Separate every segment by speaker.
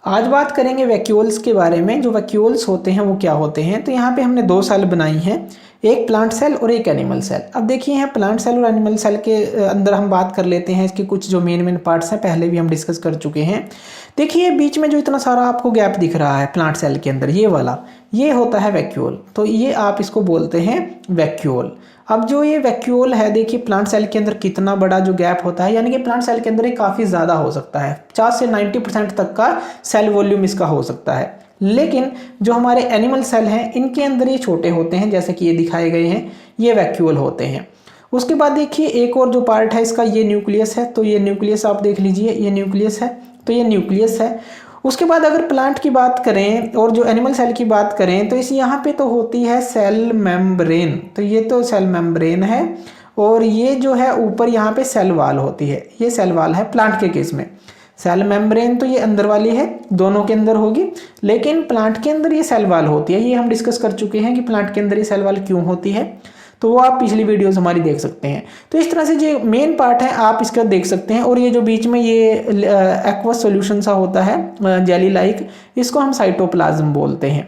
Speaker 1: आज बात करेंगे वैक्यूल्स के बारे में। जो वैक्यूल्स होते हैं वो क्या होते हैं। तो यहाँ पे हमने दो सेल बनाई हैं, एक प्लांट सेल और एक एनिमल सेल। अब देखिए यहाँ प्लांट सेल और एनिमल सेल के अंदर हम बात कर लेते हैं इसके कुछ जो मेन पार्ट्स हैं, पहले भी हम डिस्कस कर चुके हैं। देखिए बीच में जो इतना सारा आपको गैप दिख रहा है प्लांट सेल के अंदर, ये वाला, ये होता है वैक्यूल। तो ये आप इसको बोलते हैं वैक्यूल। अब जो ये वैक्यूल है, देखिए प्लांट सेल के अंदर कितना बड़ा जो गैप होता है, यानी कि प्लांट सेल के अंदर ये काफ़ी ज़्यादा हो सकता है, 50 से 90% तक का सेल वॉल्यूम इसका हो सकता है। लेकिन जो हमारे एनिमल सेल हैं इनके अंदर ये छोटे होते हैं, जैसे कि ये दिखाए गए हैं, ये वैक्यूल होते हैं। उसके बाद देखिए एक और जो पार्ट है इसका, ये न्यूक्लियस है। तो ये न्यूक्लियस आप देख लीजिए, ये न्यूक्लियस है, तो ये न्यूक्लियस है। उसके बाद अगर प्लांट की बात करें और जो एनिमल सेल की बात करें तो इस यहाँ पे तो होती है सेल मेम्ब्रेन। तो ये तो सेल मेम्ब्रेन है और ये जो है ऊपर यहाँ पे सेल वाल होती है, ये सेल वाल है प्लांट के केस में। सेल मेम्ब्रेन तो ये अंदर वाली है, दोनों के अंदर होगी, लेकिन प्लांट के अंदर ये सेल वाल होती है। ये हम डिस्कस कर चुके हैं कि प्लांट के अंदर ये सेल वाल क्यों होती है, तो वो आप पिछली वीडियोस हमारी देख सकते हैं। तो इस तरह से जो मेन पार्ट है आप इसका देख सकते हैं। और ये जो बीच में ये एक्वस सॉल्यूशन सा होता है जेली लाइक, इसको हम साइटोप्लाज्म बोलते हैं।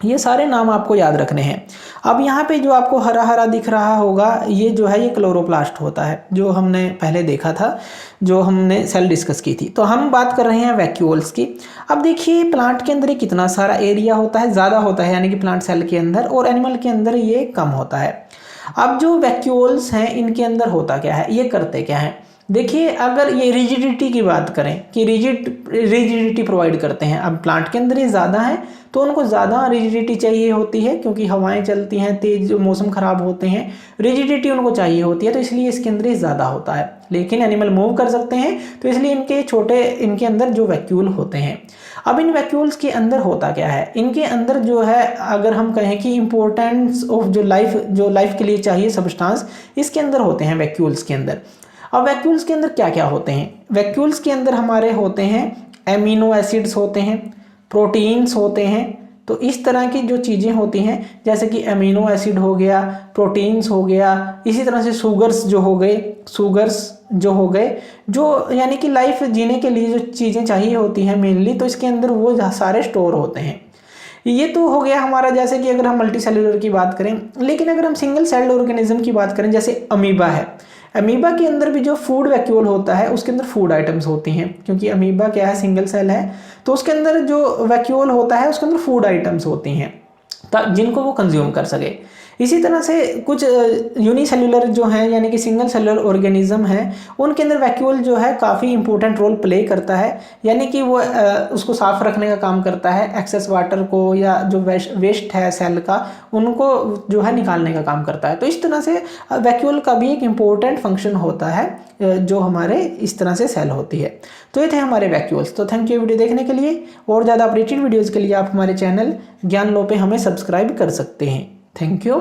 Speaker 1: ये सारे नाम आपको याद रखने हैं। अब यहाँ पे जो आपको हरा हरा दिख रहा होगा, ये जो है ये क्लोरोप्लास्ट होता है, जो हमने पहले देखा था, जो हमने सेल डिस्कस की थी। तो हम बात कर रहे हैं वैक्यूल्स की। अब देखिए प्लांट के अंदर ये कितना सारा एरिया होता है, ज़्यादा होता है, यानी कि प्लांट सेल के अंदर, और एनिमल के अंदर ये कम होता है। अब जो वैक्यूल्स हैं इनके अंदर होता क्या है, ये करते क्या है। देखिए अगर ये रिजिडिटी की बात करें कि रिजिडिटी प्रोवाइड करते हैं। अब प्लांट के अंदर ये ज़्यादा है तो उनको ज़्यादा रिजिडिटी चाहिए होती है, क्योंकि हवाएं चलती हैं, तेज मौसम ख़राब होते हैं, रिजिडिटी उनको चाहिए होती है, तो इसलिए इसके अंदर ये ज़्यादा होता है। लेकिन एनिमल मूव कर सकते हैं तो इसलिए इनके अंदर जो वैक्यूल होते हैं। अब इन वैक्यूल्स के अंदर होता क्या है, इनके अंदर जो है अगर हम कहें कि इंपॉर्टेंस ऑफ जो लाइफ के लिए चाहिए सब्सटेंस, इसके अंदर होते हैं वैक्यूल्स के अंदर। अब वैक्यूल्स के अंदर क्या क्या होते हैं, वैक्यूल्स के अंदर हमारे होते हैं एमिनो एसिड्स होते हैं, प्रोटीन्स होते हैं। तो इस तरह की जो चीज़ें होती हैं, जैसे कि एमिनो एसिड हो गया, प्रोटीन्स हो गया, इसी तरह से शुगर्स जो हो गए, जो यानी कि लाइफ जीने के लिए जो चीज़ें चाहिए होती हैं मेनली, तो इसके अंदर वो सारे स्टोर होते हैं। ये तो हो गया हमारा, जैसे कि अगर हम मल्टी सेलुलर की बात करें। लेकिन अगर हम सिंगल सेल्ड ऑर्गेनिज्म की बात करें, जैसे अमीबा है, अमीबा के अंदर भी जो फूड वैक्यूल होता है उसके अंदर फूड आइटम्स होती हैं, क्योंकि अमीबा क्या है, सिंगल सेल है, तो उसके अंदर जो वैक्यूल होता है उसके अंदर फूड आइटम्स होती हैं जिनको वो कंज्यूम कर सके। इसी तरह से कुछ यूनिसेलुलर जो हैं, यानी कि सिंगल सेलुलर ऑर्गेनिज्म हैं, उनके अंदर वैक्यूल जो है काफ़ी इंपॉर्टेंट रोल प्ले करता है, यानी कि वो उसको साफ रखने का काम करता है, एक्सेस वाटर को या जो वेस्ट है सेल का, उनको जो है निकालने का काम करता है। तो इस तरह से वैक्यूल का भी एक इम्पोर्टेंट फंक्शन होता है, जो हमारे इस तरह से सेल होती है। तो ये थे हमारे वैक्यूल्स। तो थैंक यू वीडियो देखने के लिए। और ज़्यादा अपडेटेड वीडियोज़ के लिए आप हमारे चैनल ज्ञान लो पे हमें सब्सक्राइब कर सकते हैं। Thank you.